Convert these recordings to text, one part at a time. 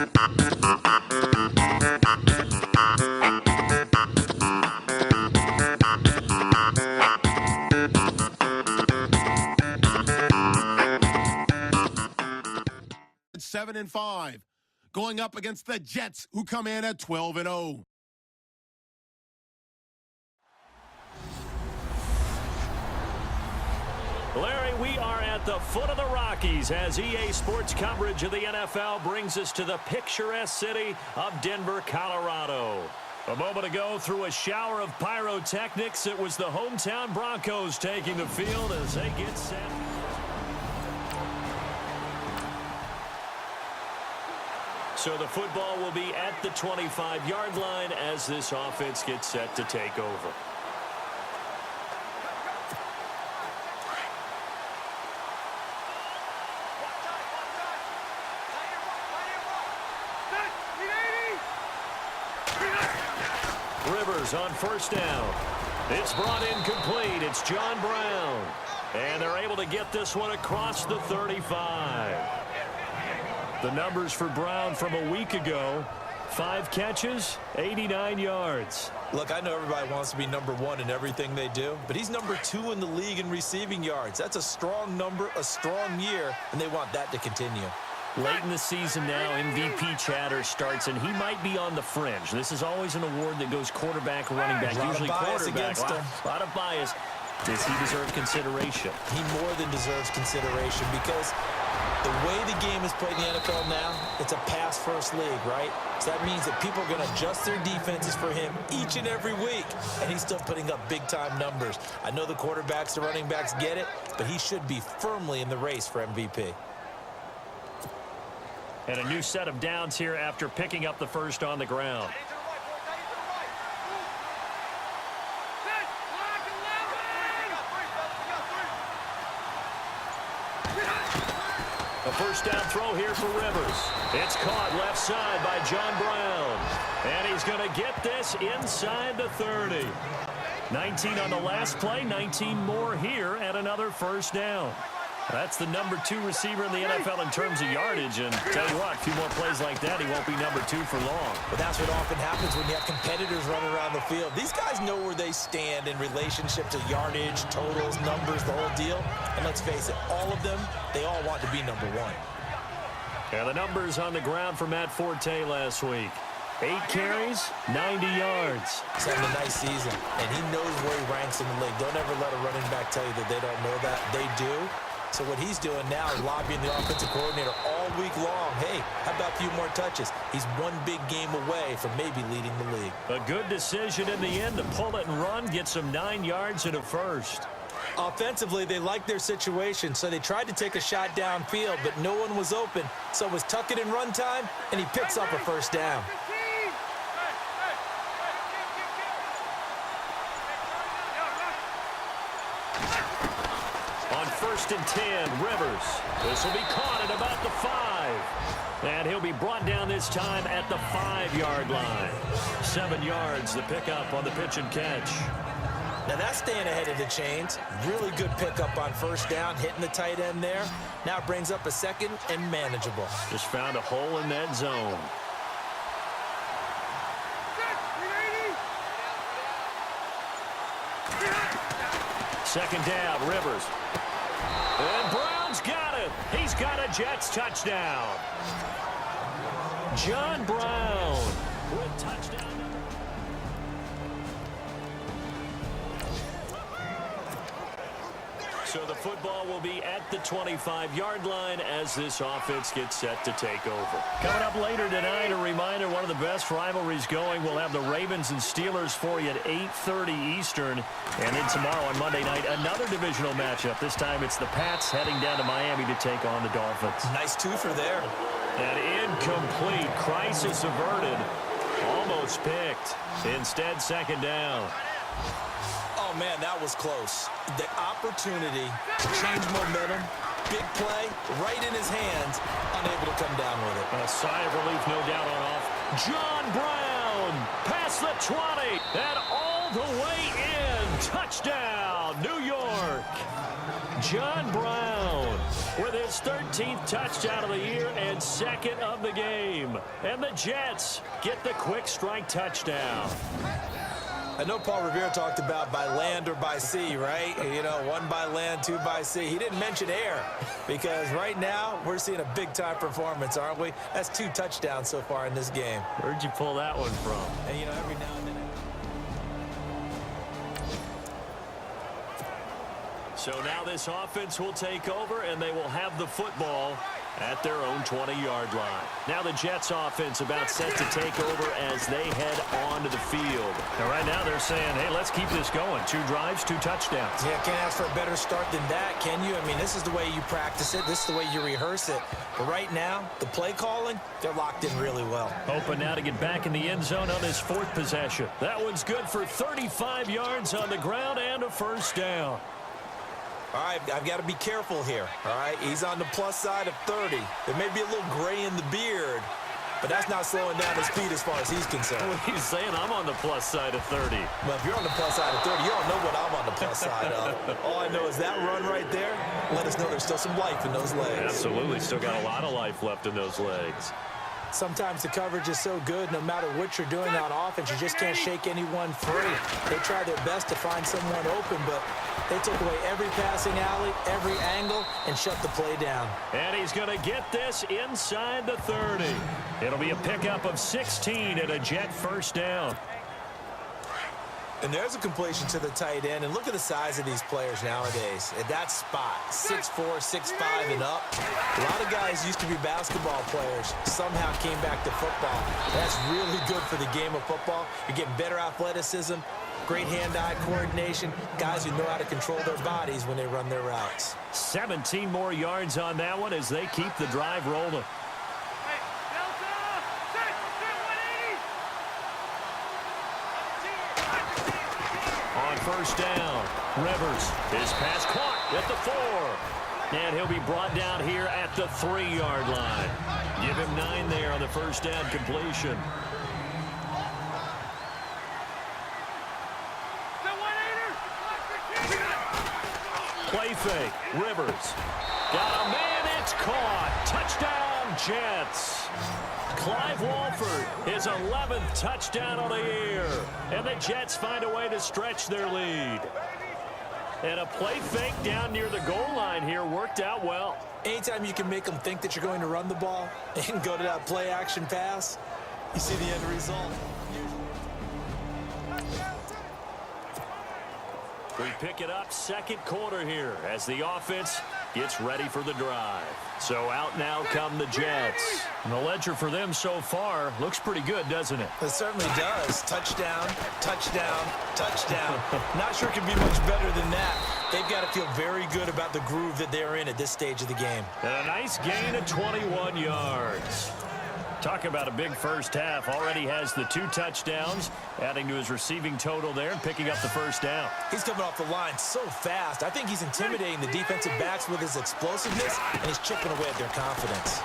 It's 7-5, going up against the Jets, who come in at 12-0. Larry, we are at the foot of the Rockies as EA Sports coverage of the NFL brings us to the picturesque city of Denver, Colorado. A moment ago, through a shower of pyrotechnics, it was the hometown Broncos taking the field as they get set. So the football will be at the 25-yard line as this offense gets set to take over. Rivers on first down. It's brought in complete. It's John Brown. And they're able to get this one across the 35. The numbers for Brown from a week ago: 5 catches, 89 yards. Look, I know everybody wants to be number one in everything they do, but he's number 2 in the league in receiving yards. That's a strong number, a strong year, and they want that to continue. Late in the season now, MVP chatter starts, and he might be on the fringe. This is always an award that goes quarterback, running back, usually quarterback. A lot of bias. Does he deserve consideration? He more than deserves consideration because the way the game is played in the NFL now, it's a pass-first league, right? So that means that people are going to adjust their defenses for him each and every week, and he's still putting up big-time numbers. I know the quarterbacks, the running backs get it, but he should be firmly in the race for MVP. And a new set of downs here after picking up the first on the ground. A first down throw here for Rivers. It's caught left side by John Brown. And he's going to get this inside the 30. 19 on the last play, 19 more here at another first down. That's the number 2 receiver in the NFL in terms of yardage. And tell you what, a few more plays like that, he won't be number 2 for long. But that's what often happens when you have competitors running around the field. These guys know where they stand in relationship to yardage, totals, numbers, the whole deal. And let's face it, all of them, they all want to be number 1. And the numbers on the ground for Matt Forte last week: 8 carries, 90 yards. He's having a nice season, and he knows where he ranks in the league. Don't ever let a running back tell you that they don't know that. They do. So what he's doing now is lobbying the offensive coordinator all week long. Hey, how about a few more touches? He's one big game away from maybe leading the league. A good decision in the end to pull it and run, get some 9 yards and a first. Offensively, they liked their situation, so they tried to take a shot downfield, but no one was open. So it was tuck it and run time, and he picks up a first down. On 1st and 10, Rivers. This will be caught at about the 5. And he'll be brought down this time at the 5-yard line. 7 yards, the pickup on the pitch and catch. Now that's staying ahead of the chains. Really good pickup on first down, hitting the tight end there. Now it brings up a second and manageable. Just found a hole in that zone. Second down, Rivers. And Brown's got it. He's got a Jets touchdown. John Brown with touchdown. So the football will be at the 25-yard line as this offense gets set to take over. Coming up later tonight, a reminder, one of the best rivalries going. We'll have the Ravens and Steelers for you at 8:30 Eastern. And then tomorrow on Monday night, another divisional matchup. This time it's the Pats heading down to Miami to take on the Dolphins. Nice twofer there. An incomplete. Crisis averted. Almost picked. Instead, second down. Oh, man, that was close. The opportunity to change momentum, big play, right in his hands, unable to come down with it. A sigh of relief, no doubt, on off. John Brown, past the 20, and all the way in. Touchdown, New York. John Brown with his 13th touchdown of the year and second of the game. And the Jets get the quick strike touchdown. I know Paul Revere talked about by land or by sea, right? You know, one by land, two by sea. He didn't mention air because right now we're seeing a big-time performance, aren't we? That's 2 touchdowns so far in this game. Where'd you pull that one from? And, you know, every now and then. So now this offense will take over, and they will have the football at their own 20-yard line. Now the Jets offense about set to take over as they head onto the field. Now right now they're saying, hey, let's keep this going. 2 drives, 2 touchdowns. Yeah, can't ask for a better start than that, can you? I mean, this is the way you practice it. This is the way you rehearse it. But right now, the play calling, they're locked in really well. Hoping now to get back in the end zone on this 4th possession. That one's good for 35 yards on the ground and a first down. All right, I've got to be careful here, all right? He's on the plus side of 30. There may be a little gray in the beard, but that's not slowing down his speed as far as he's concerned. Well, he's saying I'm on the plus side of 30. Well, if you're on the plus side of 30, you don't know what I'm on the plus side of. All I know is that run right there let us know there's still some life in those legs. Absolutely, still got a lot of life left in those legs. Sometimes the coverage is so good, no matter what you're doing on offense, you just can't shake anyone free. They try their best to find someone open, but they took away every passing alley, every angle, and shut the play down. And he's going to get this inside the 30. It'll be a pickup of 16 and a Jet first down. And there's a completion to the tight end. And look at the size of these players nowadays. At that spot, 6'4", 6'5", and up. A lot of guys used to be basketball players. Somehow came back to football. That's really good for the game of football. You're getting better athleticism, great hand-eye coordination, guys who know how to control their bodies when they run their routes. 17 more yards on that one as they keep the drive rolling. On first down, Rivers, his pass caught at the 4. And he'll be brought down here at the 3-yard line. Give him 9 there on the first down completion. Play fake, Rivers. Got a man, it's caught. Touchdown, Jets. Clive Walford, his 11th touchdown of the year. And the Jets find a way to stretch their lead. And a play fake down near the goal line here worked out well. Anytime you can make them think that you're going to run the ball and go to that play action pass, you see the end result. We pick it up second quarter here as the offense gets ready for the drive. So out now come the Jets. And the ledger for them so far looks pretty good, doesn't it? It certainly does. Touchdown, touchdown, touchdown. Not sure it can be much better than that. They've got to feel very good about the groove that they're in at this stage of the game. And a nice gain of 21 yards. Talk about a big first half. Already has the 2 touchdowns, adding to his receiving total there and picking up the first down. He's coming off the line so fast. I think he's intimidating the defensive backs with his explosiveness, and he's chipping away at their confidence.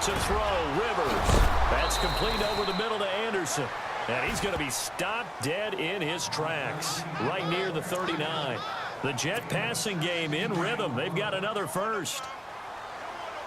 To throw, Rivers. That's complete over the middle to Anderson. And he's going to be stopped dead in his tracks, right near the 39. The Jet passing game in rhythm. They've got another first.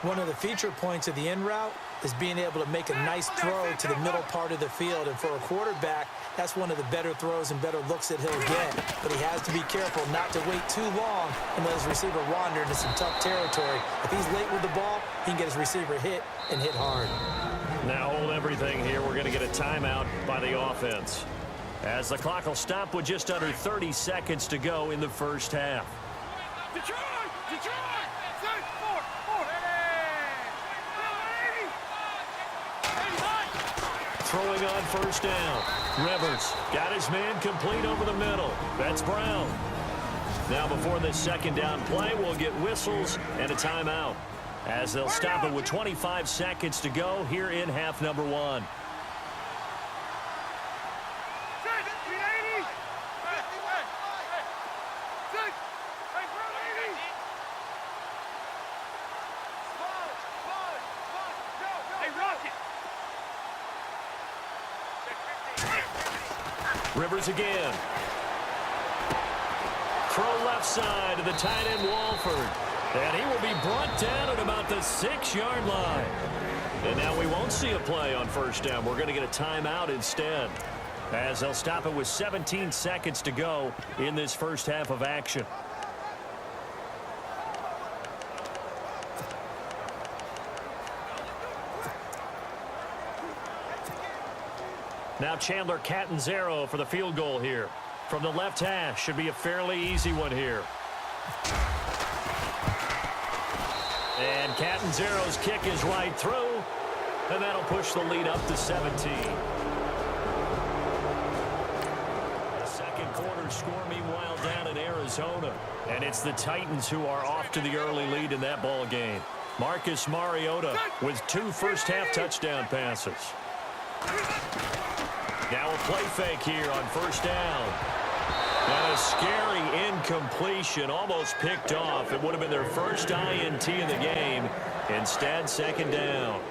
One of the feature points of the in route is being able to make a nice throw to the middle part of the field. And for a quarterback, that's one of the better throws and better looks that he'll get. But he has to be careful not to wait too long and let his receiver wander into some tough territory. If he's late with the ball, he can get his receiver hit and hit hard. Now hold everything here. We're going to get a timeout by the offense, as the clock will stop with just under 30 seconds to go in the first half. Detroit! Throwing on first down. Rivers got his man complete over the middle. That's Brown. Now before this second down play, we'll get whistles and a timeout, as they'll stop it with 25 seconds to go here in half number 1. Rivers again. throw left side to the tight end Walford. And he will be brought down at about the 6-yard line. And now we won't see a play on first down. We're going to get a timeout instead, as they'll stop it with 17 seconds to go in this first half of action. Now Chandler Catanzaro for the field goal here. From the left hash, should be a fairly easy one here. And Catanzaro's kick is right through, and that'll push the lead up to 17. The second quarter score, meanwhile, down in Arizona. And it's the Titans who are off to the early lead in that ball game. Marcus Mariota with 2 first-half touchdown passes. Now a play fake here on first down. And a scary incompletion, almost picked off. It would have been their first INT in the game. Instead, second down.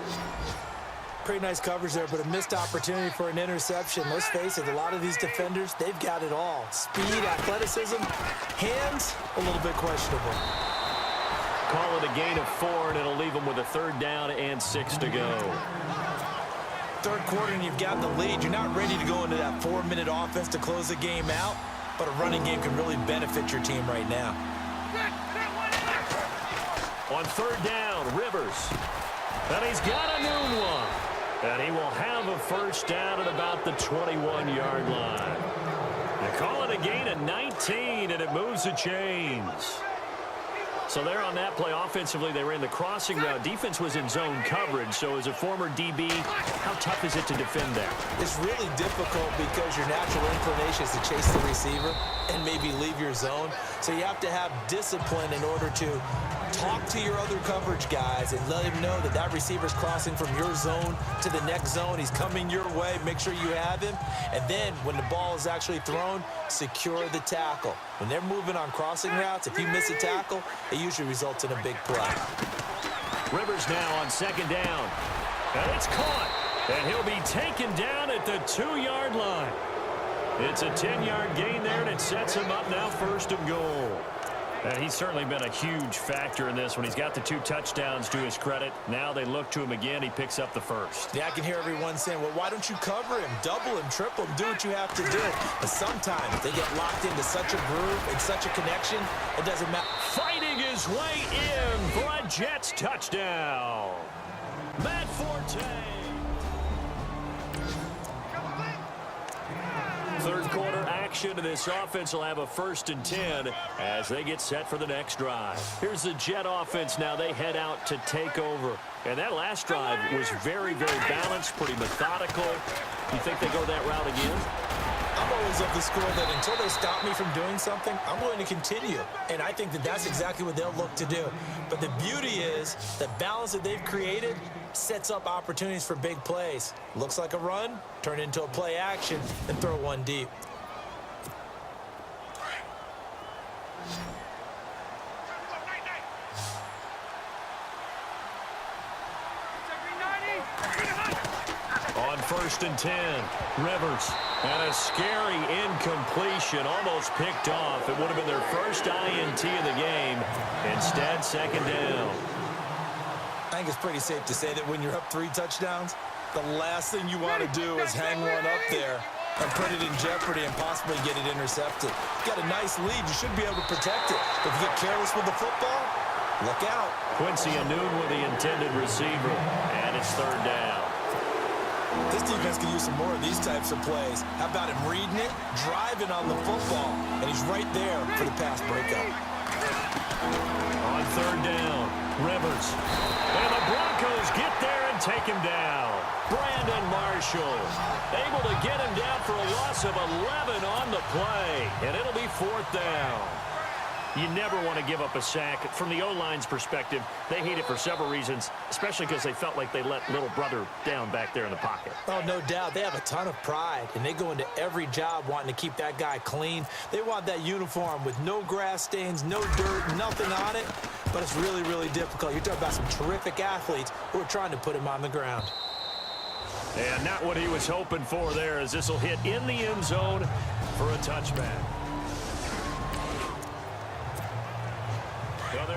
Pretty nice coverage there, but a missed opportunity for an interception. Let's face it, a lot of these defenders, they've got it all. Speed, athleticism, hands, a little bit questionable. Call it a gain of 4, and it'll leave them with a third down and 6 to go. Third quarter and you've got the lead. You're not ready to go into that 4-minute offense to close the game out, but a running game can really benefit your team right now. On third down, Rivers. And he's got a noon one. And he will have a first down at about the 21-yard line. They call it a gain of 19, and it moves the chains. So there on that play, offensively, they ran the crossing route. Defense was in zone coverage. So as a former DB, how tough is it to defend that? It's really difficult because your natural inclination is to chase the receiver and maybe leave your zone. So you have to have discipline in order to talk to your other coverage guys and let him know that that receiver's crossing from your zone to the next zone. He's coming your way. Make sure you have him. And then when the ball is actually thrown, secure the tackle. When they're moving on crossing routes, if you miss a tackle, it usually results in a big play. Rivers now on second down. And it's caught. And he'll be taken down at the 2-yard line. It's a 10-yard gain there, and it sets him up now first and goal. And he's certainly been a huge factor in this when he's got the 2 touchdowns to his credit. Now they look to him again. He picks up the first. Yeah, I can hear everyone saying, well, why don't you cover him, double him, triple him, do what you have to do. But sometimes they get locked into such a groove and such a connection, it doesn't matter. Fighting his way in for a Jets touchdown. Matt Forte. Third quarter action, and this offense will have a 1st and 10 as they get set for the next drive. Here's the Jet offense now. They head out to take over. And that last drive was very, very balanced, pretty methodical. You think they go that route again? I'm always of the school that until they stop me from doing something, I'm going to continue. And I think that that's exactly what they'll look to do. But the beauty is the balance that they've created sets up opportunities for big plays. Looks like a run, turn it into a play action, and throw one deep. On 1st and 10, Rivers. And a scary incompletion, almost picked off. It would have been their first INT of the game. Instead, second down. I think it's pretty safe to say that when you're up 3 touchdowns, the last thing you want to do is hang one up there and put it in jeopardy and possibly get it intercepted. You got a nice lead. You should be able to protect it. But if you get careless with the football, look out. Quincy Anoon with the intended receiver, and it's third down. This defense can use some more of these types of plays. How about him reading it, driving on the football, and he's right there for the pass breakup. On third down, Rivers. And the Broncos get there and take him down. Brandon Marshall able to get him down for a loss of 11 on the play, and it'll be 4th down. You never want to give up a sack. From the O-line's perspective, they hate it for several reasons, especially because they felt like they let little brother down back there in the pocket. Oh, no doubt. They have a ton of pride, and they go into every job wanting to keep that guy clean. They want that uniform with no grass stains, no dirt, nothing on it, but it's really, really difficult. You're talking about some terrific athletes who are trying to put him on the ground. And not what he was hoping for there, as this will hit in the end zone for a touchback.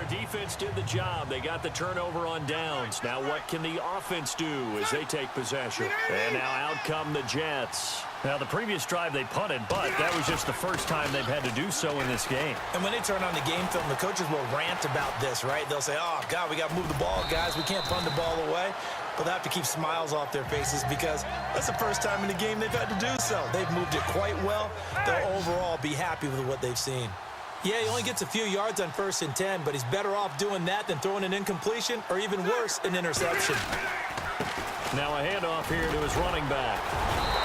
defense did the job. They got the turnover on downs. Now what can the offense do as they take possession? And now out come the Jets. Now, the previous drive they punted, but that was just the first time they've had to do so in this game. And when they turn on the game film, the coaches will rant about this, right? They'll say, oh, God, we got to move the ball, guys. We can't punt the ball away. But they have to keep smiles off their faces because that's the first time in the game they've had to do so. They've moved it quite well. They'll overall be happy with what they've seen. Yeah, he only gets a few yards on 1st and 10, but he's better off doing that than throwing an incompletion or even worse, an interception. Now a handoff here to his running back.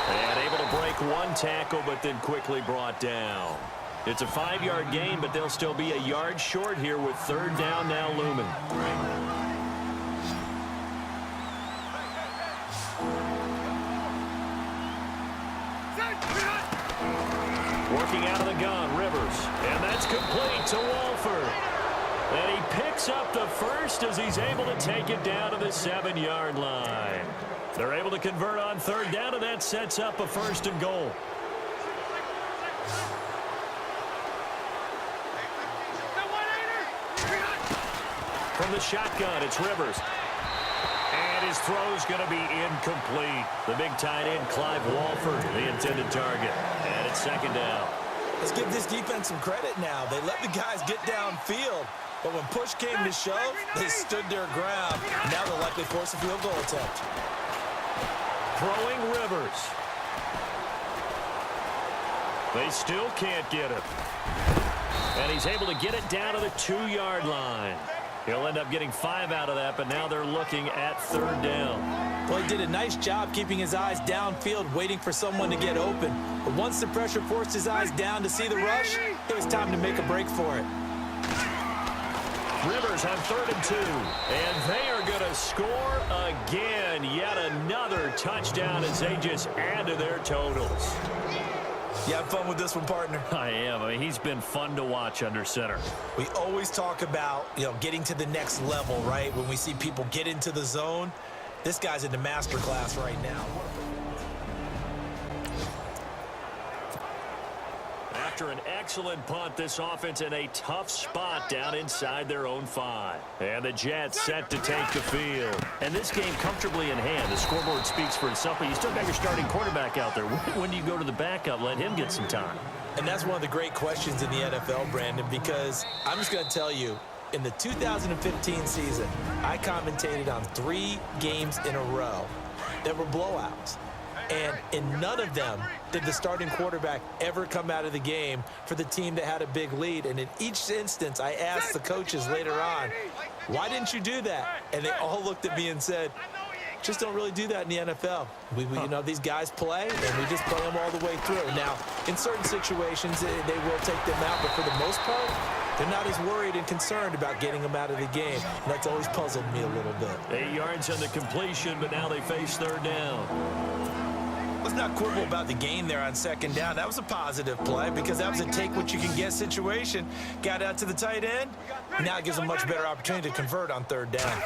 And able to break one tackle, but then quickly brought down. It's a 5-yard gain, but they'll still be a yard short here with 3rd down now looming. Working out of the gun, Rivers. And that's complete to Walford. And he picks up the first as he's able to take it down to the 7-yard line. They're able to convert on 3rd down, and that sets up a 1st and goal. From the shotgun, it's Rivers. And his throw's going to be incomplete. The big tight end, Clive Walford, the intended target. And it's 2nd down. Let's give this defense some credit now. They let the guys get downfield. But when push came to shove, they stood their ground. Now they'll likely force a field goal attempt. Throwing Rivers. They still can't get it. And he's able to get it down to the 2-yard line. He'll end up getting 5 out of that, but now they're looking at 3rd down. Well, he did a nice job keeping his eyes downfield, waiting for someone to get open. But once the pressure forced his eyes down to see the rush, it was time to make a break for it. Rivers on 3rd and 2. And they are going to score again. Yet another touchdown as they just add to their totals. You have fun with this one, partner? I am. I mean, he's been fun to watch under center. We always talk about, getting to the next level, right? When we see people get into the zone, this guy's in the master class right now. After an excellent punt, this offense in a tough spot down inside their own 5. And the Jets set to take the field. And this game comfortably in hand. The scoreboard speaks for itself, but you still got your starting quarterback out there. When do you go to the backup? Let him get some time. And that's one of the great questions in the NFL, Brandon, because I'm just going to tell you, in the 2015 season, I commentated on 3 games in a row that were blowouts. And in none of them did the starting quarterback ever come out of the game for the team that had a big lead. And in each instance, I asked the coaches later on, why didn't you do that? And they all looked at me and said, just don't really do that in the NFL. These guys play, and we just play them all the way through. Now, in certain situations, they will take them out, but for the most part, they're not as worried and concerned about getting them out of the game. And that's always puzzled me a little bit. 8 yards on the completion, but now they face 3rd down. Let's not quibble about the gain there on 2nd down. That was a positive play because that was a take-what-you-can-get situation. Got out to the tight end. Now it gives them much better opportunity to convert on 3rd down.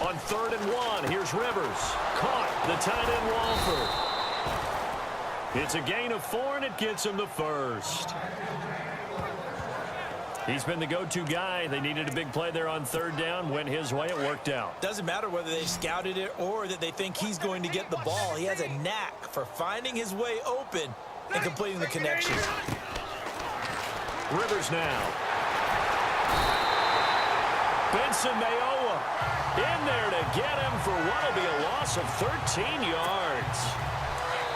On 3rd and 1, here's Rivers. Caught the tight end Walford. It's a gain of 4, and it gets him the 1st. He's been the go-to guy. They needed a big play there on 3rd down. Went his way. It worked out. Doesn't matter whether they scouted it or that they think he's going to get the ball. He has a knack for finding his way open and completing the connection. Rivers now. Benson Mayowa in there to get him for what will be a loss of 13 yards.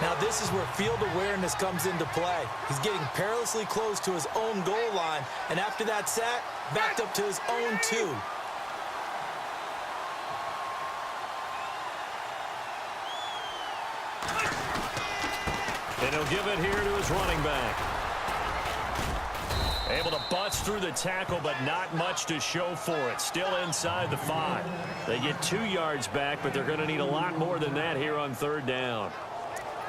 Now this is where field awareness comes into play. He's getting perilously close to his own goal line, and after that sack, backed up to his own 2. And he'll give it here to his running back. Able to bust through the tackle, but not much to show for it. Still inside the 5. They get 2 yards back, but they're going to need a lot more than that here on 3rd down.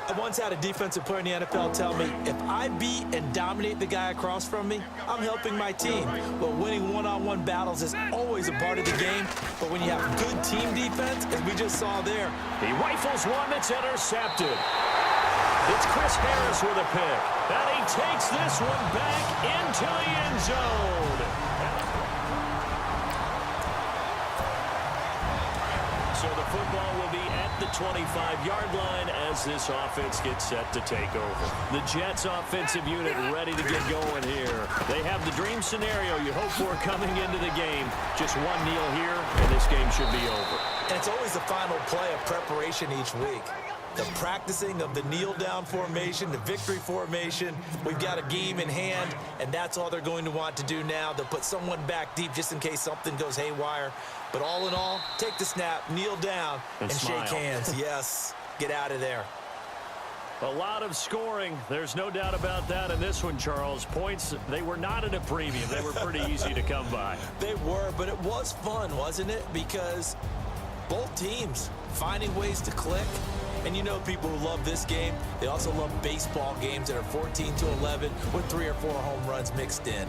I once had a defensive player in the NFL tell me, if I beat and dominate the guy across from me, I'm helping my team. Well, winning one-on-one battles is always a part of the game, but when you have good team defense, as we just saw there, he rifles one that's intercepted. It's Chris Harris with a pick, and he takes this one back into the end zone. 25-yard line as this offense gets set to take over. The Jets offensive unit ready to get going here. They have the dream scenario you hope for coming into the game. Just one kneel here, and this game should be over. And it's always the final play of preparation each week. The practicing of the kneel-down formation, the victory formation. We've got a game in hand, and that's all they're going to want to do now. They'll put someone back deep just in case something goes haywire. But all in all, take the snap, kneel down, and shake hands. Yes, get out of there. A lot of scoring. There's no doubt about that in this one, Charles. Points, they were not at a premium. They were pretty easy to come by. They were, but it was fun, wasn't it? Because both teams finding ways to click. And you know people who love this game, they also love baseball games that are 14-11 with 3 or 4 home runs mixed in.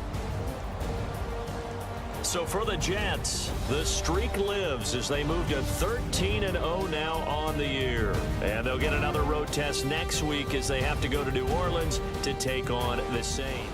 So for the Jets, the streak lives as they move to 13-0 now on the year. And they'll get another road test next week as they have to go to New Orleans to take on the Saints.